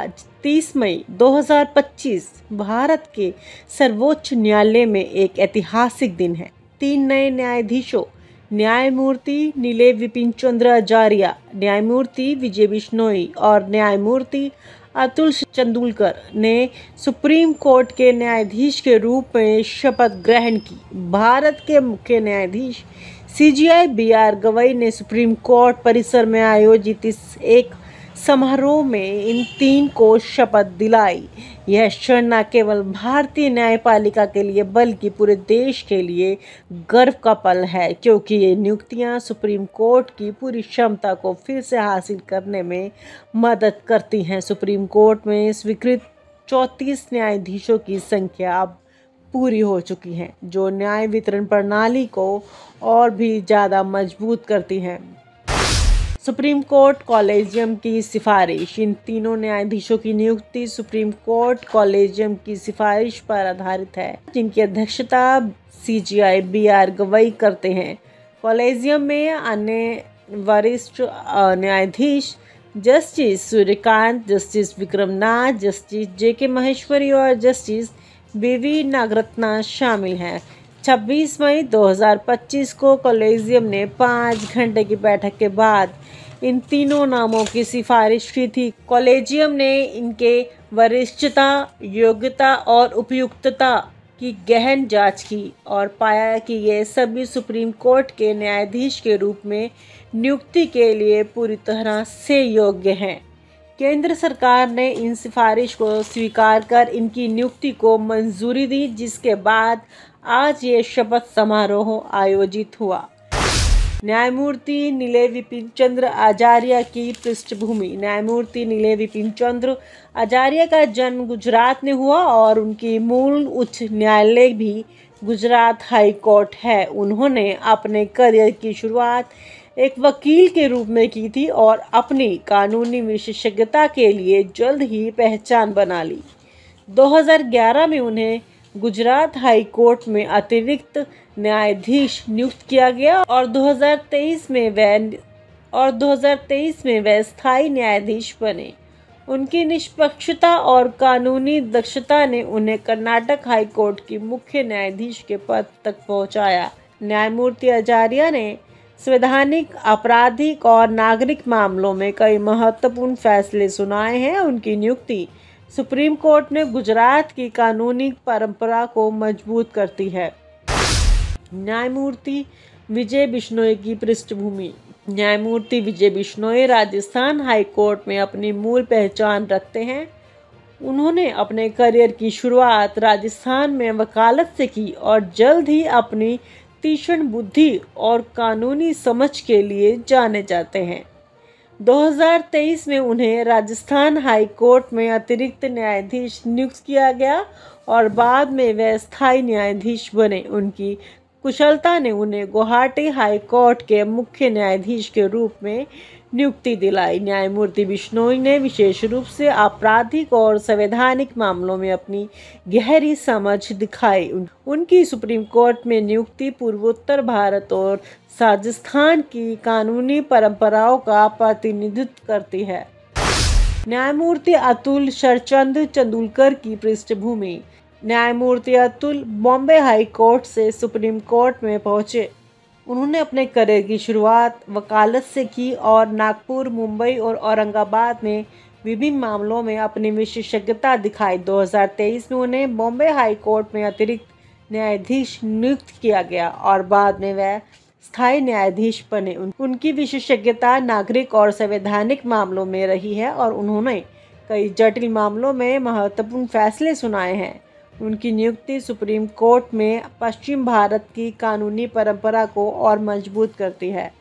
आज 30 मई 2025 भारत के सर्वोच्च न्यायालय में एक ऐतिहासिक दिन है। 3 नए न्यायाधीशों न्यायमूर्ति नीले विपिन चंद्र आचार्य, न्यायमूर्ति विजय बिश्नोई और न्यायमूर्ति अतुल तेंदुलकर ने सुप्रीम कोर्ट के न्यायाधीश के रूप में शपथ ग्रहण की। भारत के मुख्य न्यायाधीश CJI BR गवई ने सुप्रीम कोर्ट परिसर में आयोजित इस एक समारोह में इन 3 को शपथ दिलाई। यह क्षण न केवल भारतीय न्यायपालिका के लिए बल्कि पूरे देश के लिए गर्व का पल है, क्योंकि ये नियुक्तियां सुप्रीम कोर्ट की पूरी क्षमता को फिर से हासिल करने में मदद करती हैं। सुप्रीम कोर्ट में स्वीकृत 34 न्यायाधीशों की संख्या अब पूरी हो चुकी है, जो न्याय वितरण प्रणाली को और भी ज़्यादा मजबूत करती है। सुप्रीम कोर्ट कॉलेजियम की सिफारिश। इन तीनों न्यायाधीशों की नियुक्ति सुप्रीम कोर्ट कॉलेजियम की सिफारिश पर आधारित है, जिनकी अध्यक्षता CJI BR गवई करते हैं। कॉलेजियम में अन्य वरिष्ठ न्यायाधीश justice Suryakant, justice Vikram Nath, justice JK Maheshwari और जस्टिस BV नागरत्ना शामिल हैं। 26 मई 2025 को कॉलेजियम ने 5 घंटे की बैठक के बाद इन तीनों नामों की सिफारिश की थी। कॉलेजियम ने इनके वरिष्ठता, योग्यता और उपयुक्तता की गहन जांच की और पाया कि ये सभी सुप्रीम कोर्ट के न्यायाधीश के रूप में नियुक्ति के लिए पूरी तरह से योग्य हैं। केंद्र सरकार ने इन सिफारिश को स्वीकार कर इनकी नियुक्ति को मंजूरी दी, जिसके बाद आज ये शपथ समारोह आयोजित हुआ। न्यायमूर्ति नीले विपिन चंद्र आचार्य की पृष्ठभूमि। न्यायमूर्ति नीले विपिन चंद्र आचार्य का जन्म गुजरात में हुआ और उनकी मूल उच्च न्यायालय भी गुजरात हाई कोर्ट है। उन्होंने अपने करियर की शुरुआत एक वकील के रूप में की थी और अपनी कानूनी विशेषज्ञता के लिए जल्द ही पहचान बना ली। 2011 में उन्हें गुजरात हाई कोर्ट में अतिरिक्त न्यायाधीश नियुक्त किया गया और 2023 में वे स्थायी न्यायाधीश बने। उनकी निष्पक्षता और कानूनी दक्षता ने उन्हें कर्नाटक हाई कोर्ट की मुख्य न्यायाधीश के पद तक पहुंचाया। न्यायमूर्ति आचार्य ने संवैधानिक, आपराधिक और नागरिक मामलों में कई महत्वपूर्ण फैसले सुनाए हैं। उनकी नियुक्ति सुप्रीम कोर्ट में गुजरात की कानूनी परंपरा को मजबूत करती है। न्यायमूर्ति विजय बिश्नोई की पृष्ठभूमि। न्यायमूर्ति विजय बिश्नोई राजस्थान हाई कोर्ट में अपनी मूल पहचान रखते हैं। उन्होंने अपने करियर की शुरुआत राजस्थान में वकालत से की और जल्द ही अपनी तीक्ष्ण बुद्धि और कानूनी समझ के लिए जाने जाते हैं। 2023 में उन्हें राजस्थान हाई कोर्ट में अतिरिक्त न्यायाधीश नियुक्त किया गया और बाद में वे स्थायी न्यायाधीश बने। उनकी कुशलता ने उन्हें गुवाहाटी हाई कोर्ट के मुख्य न्यायाधीश के रूप में नियुक्ति दिलाई। न्यायमूर्ति बिश्नोई ने विशेष रूप से आपराधिक और संवैधानिक मामलों में अपनी गहरी समझ दिखाई। उनकी सुप्रीम कोर्ट में नियुक्ति पूर्वोत्तर भारत और राजस्थान की कानूनी परंपराओं का प्रतिनिधित्व करती है। न्यायमूर्ति अतुल शरचंद तेंदुलकर की पृष्ठभूमि। न्यायमूर्ति अतुल बॉम्बे हाई कोर्ट से सुप्रीम कोर्ट में पहुंचे। उन्होंने अपने करियर की शुरुआत वकालत से की और नागपुर, मुंबई और औरंगाबाद में विभिन्न मामलों में अपनी विशेषज्ञता दिखाई। 2023 में उन्हें बॉम्बे हाई कोर्ट में अतिरिक्त न्यायाधीश नियुक्त किया गया और बाद में वह स्थायी न्यायाधीश बने। उनकी विशेषज्ञता नागरिक और संवैधानिक मामलों में रही है और उन्होंने कई जटिल मामलों में महत्वपूर्ण फैसले सुनाए हैं। उनकी नियुक्ति सुप्रीम कोर्ट में पश्चिम भारत की कानूनी परंपरा को और मजबूत करती है।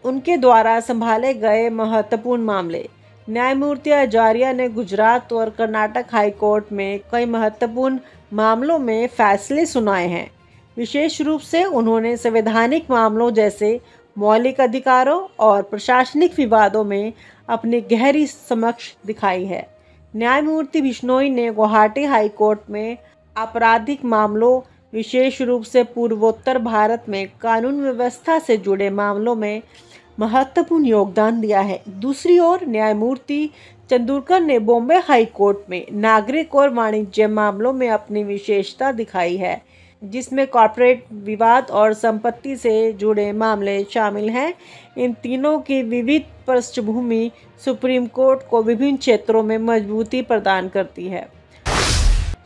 उनके द्वारा संभाले गए महत्वपूर्ण मामले। न्यायमूर्ति आचार्य ने गुजरात और कर्नाटक हाई कोर्ट में कई महत्वपूर्ण मामलों में फैसले सुनाए हैं। विशेष रूप से उन्होंने संवैधानिक मामलों जैसे मौलिक अधिकारों और प्रशासनिक विवादों में अपनी गहरी समझ दिखाई है। न्यायमूर्ति बिश्नोई ने गुवाहाटी हाई कोर्ट में आपराधिक मामलों, विशेष रूप से पूर्वोत्तर भारत में कानून व्यवस्था से जुड़े मामलों में महत्वपूर्ण योगदान दिया है। दूसरी ओर न्यायमूर्ति तेंदुलकर ने बॉम्बे हाई कोर्ट में नागरिक और वाणिज्य मामलों में अपनी विशेषता दिखाई है, जिसमें कॉर्पोरेट विवाद और संपत्ति से जुड़े मामले शामिल हैं। इन तीनों की विविध पृष्ठभूमि सुप्रीम कोर्ट को विभिन्न क्षेत्रों में मजबूती प्रदान करती है।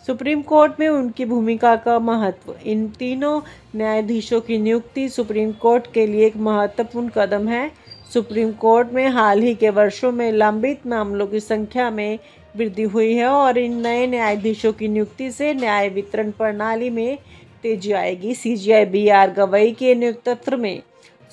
सुप्रीम कोर्ट में उनकी भूमिका का महत्व। इन तीनों न्यायाधीशों की नियुक्ति सुप्रीम कोर्ट के लिए एक महत्वपूर्ण कदम है। सुप्रीम कोर्ट में हाल ही के वर्षों में लंबित मामलों की संख्या में वृद्धि हुई है और इन नए न्यायाधीशों की नियुक्ति से न्याय वितरण प्रणाली में तेजी आएगी। CJI B R. गवई के नेतृत्व में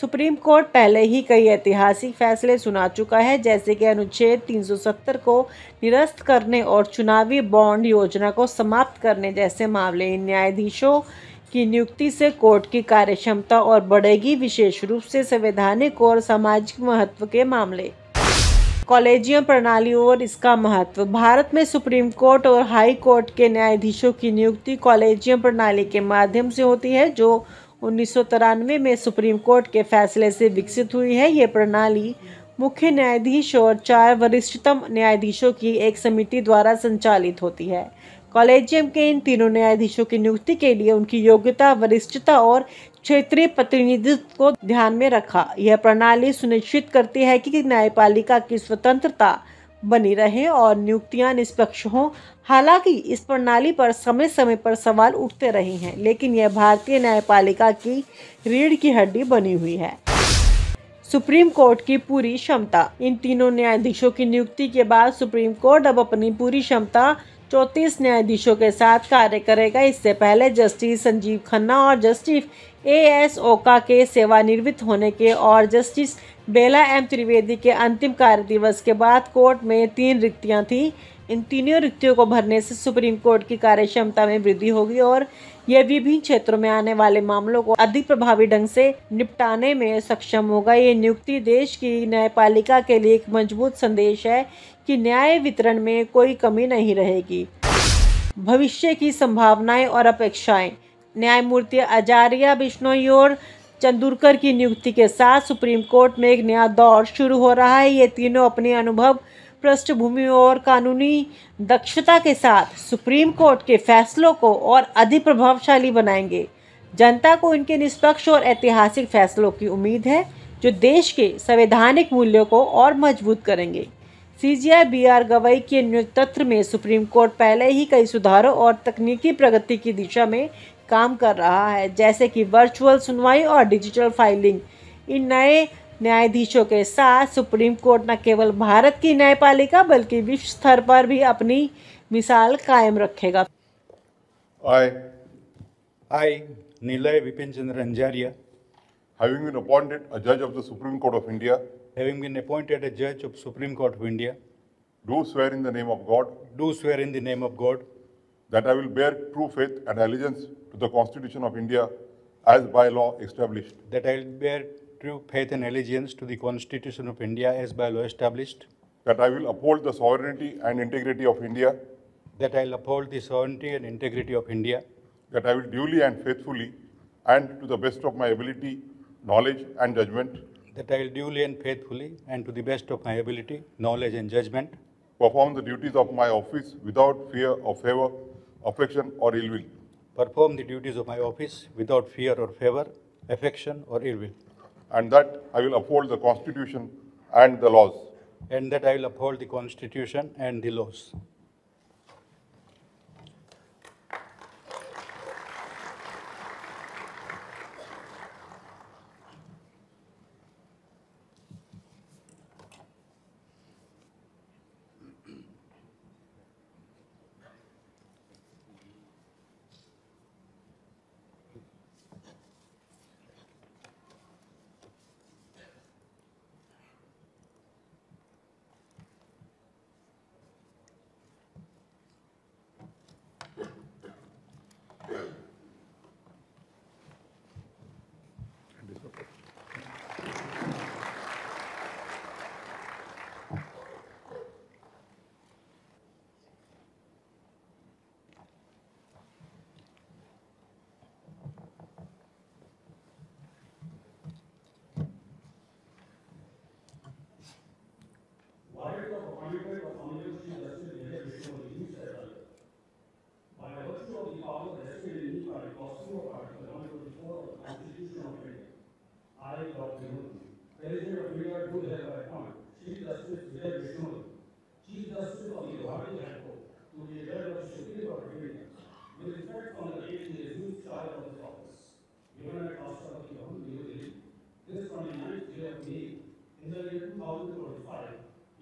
सुप्रीम कोर्ट पहले ही कई ऐतिहासिक फैसले सुना चुका है, जैसे कि अनुच्छेद 370 को निरस्त करने और चुनावी बॉन्ड योजना को समाप्त करने जैसे मामले। इन न्यायाधीशों की नियुक्ति से कोर्ट की कार्यक्षमता और बढ़ेगी, विशेष रूप से संवैधानिक और सामाजिक महत्व के मामले। कॉलेजियम प्रणाली और इसका महत्व। भारत में सुप्रीम कोर्ट और हाई कोर्ट के न्यायाधीशों की नियुक्ति कॉलेजियम प्रणाली के माध्यम से होती है, जो 1993 में सुप्रीम कोर्ट के फैसले से विकसित हुई है। ये प्रणाली मुख्य न्यायाधीश और 4 वरिष्ठतम न्यायाधीशों की एक समिति द्वारा संचालित होती है। कॉलेजियम के इन तीनों न्यायाधीशों की नियुक्ति के लिए उनकी योग्यता, वरिष्ठता और क्षेत्रीय प्रतिनिधित्व को ध्यान में रखा। यह प्रणाली सुनिश्चित करती है कि न्यायपालिका की स्वतंत्रता बनी रहे और नियुक्तियां निष्पक्ष हों। हालांकि इस प्रणाली पर समय समय पर सवाल उठते रहे हैं, लेकिन यह भारतीय न्यायपालिका की रीढ़ की हड्डी बनी हुई है। सुप्रीम कोर्ट की पूरी क्षमता। इन तीनों न्यायाधीशों की नियुक्ति के बाद सुप्रीम कोर्ट अब अपनी पूरी क्षमता 34 न्यायाधीशों के साथ कार्य करेगा। इससे पहले जस्टिस संजीव खन्ना और जस्टिस A.S. ओका के सेवानिवृत्त होने के और जस्टिस बेला एम त्रिवेदी के अंतिम कार्य दिवस के बाद कोर्ट में 3 रिक्तियां थीं। इन तीनों रिक्तियों को भरने से सुप्रीम कोर्ट की कार्यक्षमता में वृद्धि होगी और यह विभिन्न क्षेत्रों में आने वाले मामलों को अधिक प्रभावी ढंग से निपटाने में सक्षम होगा। ये नियुक्ति देश की न्यायपालिका के लिए एक मजबूत संदेश है कि न्याय वितरण में कोई कमी नहीं रहेगी। भविष्य की संभावनाएं और अपेक्षाएं। न्यायमूर्ति आचार्य बिश्नोई और तेंदुलकर की नियुक्ति के साथ सुप्रीम कोर्ट में एक नया दौर शुरू हो रहा है। ये तीनों अपने अनुभव, पृष्ठभूमि और कानूनी दक्षता के साथ सुप्रीम कोर्ट के फैसलों को और अधिक प्रभावशाली बनाएंगे। जनता को इनके निष्पक्ष और ऐतिहासिक फैसलों की उम्मीद है, जो देश के संवैधानिक मूल्यों को और मजबूत करेंगे। CJI B R. गवई के नेतृत्व में सुप्रीम कोर्ट पहले ही कई सुधारों और तकनीकी प्रगति की दिशा में काम कर रहा है, जैसे कि वर्चुअल सुनवाई और डिजिटल फाइलिंग। इन नए न्यायाधीशों के साथ सुप्रीम कोर्ट न केवल भारत की न्यायपालिका बल्कि विश्व स्तर पर भी अपनी मिसाल कायम रखेगा। I, Nilay Vipin Chandra Anjaria, having been appointed a judge of the Supreme Court of India, having been appointed a judge of Supreme Court of India, do swear in the name of God do swear in the name of God that I will bear true faith and allegiance to the Constitution of India as by law established, that I will bear true faith and allegiance to the Constitution of India as by law established, that I will uphold the sovereignty and integrity of India, that I will uphold the sovereignty and integrity of India, that I will duly and faithfully and to the best of my ability, knowledge and judgment that I will duly and faithfully and to the best of my ability, knowledge and judgment, perform the duties of my office without fear or favor, affection or ill will, perform the duties of my office without fear or favor, affection or ill will, and that I will uphold the Constitution and the laws. and that I will uphold the Constitution and the laws. I, Dr. Murthy, President of India, do hereby appoint Chief Justice Vijay Vishnu, Chief Justice of the Guwahati High Court, to be a judge of the Supreme Court of India, with effect from the date he assumes charge of this office, given at Rashtrapati Bhavan, New Delhi, this 29th day of May, in the year 2025,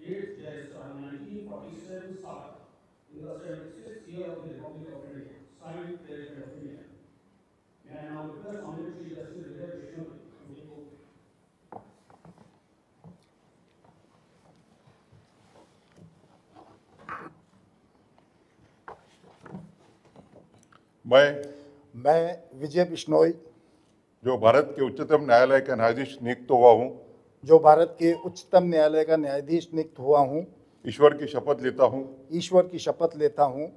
8th Jaisal 1947 Saka, in the 76th year of the Republic of India, signed President of India. May I now request Honorable Chief Justice Vijay Vishnu to take over. मैं विजय बिश्नोई, जो भारत के उच्चतम न्यायालय का न्यायाधीश नियुक्त हुआ हूँ, जो भारत के उच्चतम न्यायालय का न्यायाधीश नियुक्त हुआ हूँ, ईश्वर की शपथ लेता हूँ ईश्वर की शपथ लेता हूँ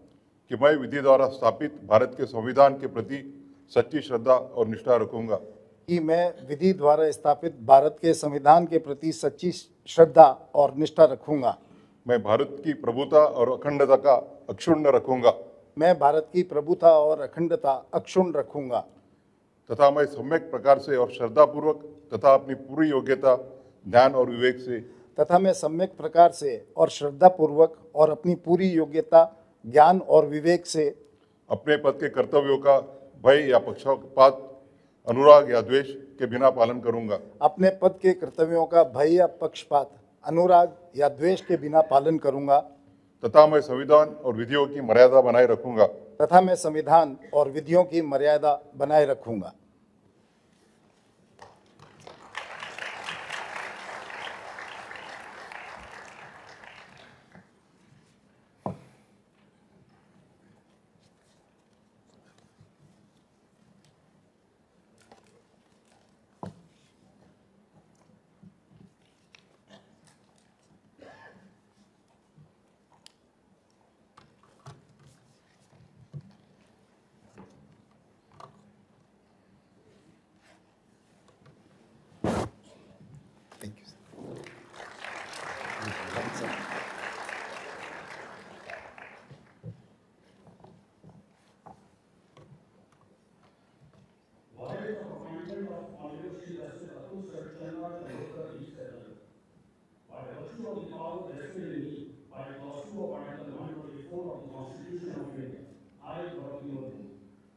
कि मैं विधि द्वारा स्थापित भारत के संविधान के प्रति सच्ची श्रद्धा और निष्ठा रखूंगा, कि मैं विधि द्वारा स्थापित भारत के संविधान के प्रति सच्ची श्रद्धा और निष्ठा रखूंगा। मैं भारत की प्रभुता और अखंडता का अक्षुण्ण रखूंगा मैं भारत की प्रभुता और अखंडता अक्षुण्ण रखूंगा तथा मैं सम्यक प्रकार से और श्रद्धापूर्वक तथा अपनी पूरी योग्यता, ज्ञान और विवेक से तथा मैं सम्यक प्रकार से और श्रद्धापूर्वक और अपनी पूरी योग्यता, ज्ञान और विवेक से अपने पद के कर्तव्यों का भय या पक्षपात, अनुराग या द्वेष के बिना पालन करूंगा। अपने पद के कर्तव्यों का भय या पक्षपात, अनुराग या द्वेष के बिना पालन करूंगा तथा मैं संविधान और विधियों की मर्यादा बनाए रखूंगा। तथा मैं संविधान और विधियों की मर्यादा बनाए रखूंगा।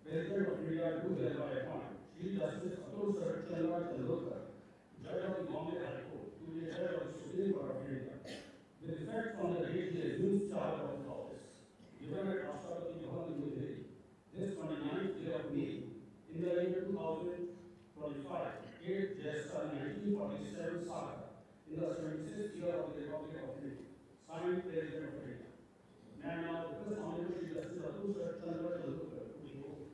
President of India, do hereby appoint Chief Justice Atul Sarat Chandra Tendulkar, Judge of the Bombay High Court, to be a judge of the Supreme Court of India, with effect from the date he assumes charge of the office, given at Rashtrapati Bhavan, New Delhi, this 29th day of May, in the year 2025, 8th Jaisal 1947 Saka, in the 76th year of the Republic of India, signed President of India. May I now request Honorable Chief Justice Atul Sarat Chandra Tendulkar to take over.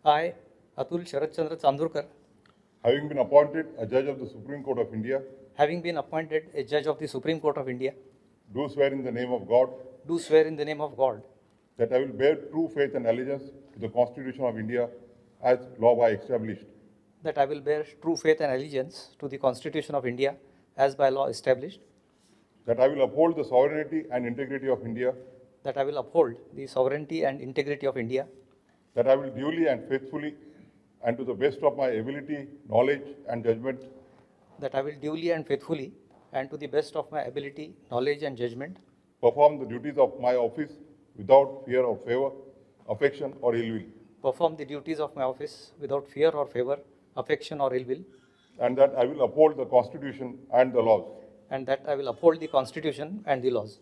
I, Atul Sharat Chandra Chandurkar, Having been appointed a judge of the Supreme Court of India, having been appointed a judge of the Supreme Court of India, do swear in the name of God do swear in the name of God that I will bear true faith and allegiance to the Constitution of India as law by established, that I will bear true faith and allegiance to the Constitution of India as by law established, that I will uphold the sovereignty and integrity of India, that I will uphold the sovereignty and integrity of India, that I will duly and faithfully and to the best of my ability, knowledge and judgment that I will duly and faithfully and to the best of my ability, knowledge and judgment perform the duties of my office without fear or favor, affection or ill will, perform the duties of my office without fear or favor, affection or ill will, and that I will uphold the Constitution and the laws. and that I will uphold the Constitution and the laws.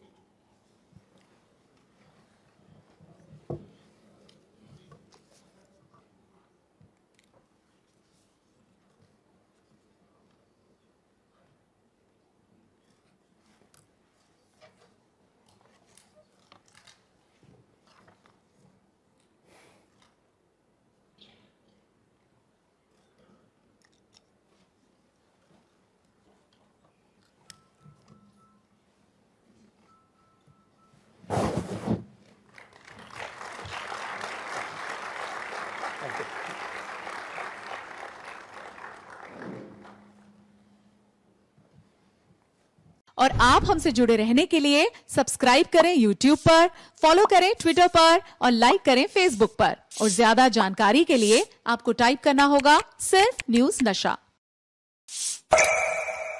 और आप हमसे जुड़े रहने के लिए subscribe करें YouTube पर, follow करें Twitter पर और लाइक करें Facebook पर। और ज्यादा जानकारी के लिए आपको टाइप करना होगा सिर्फ न्यूज नशा।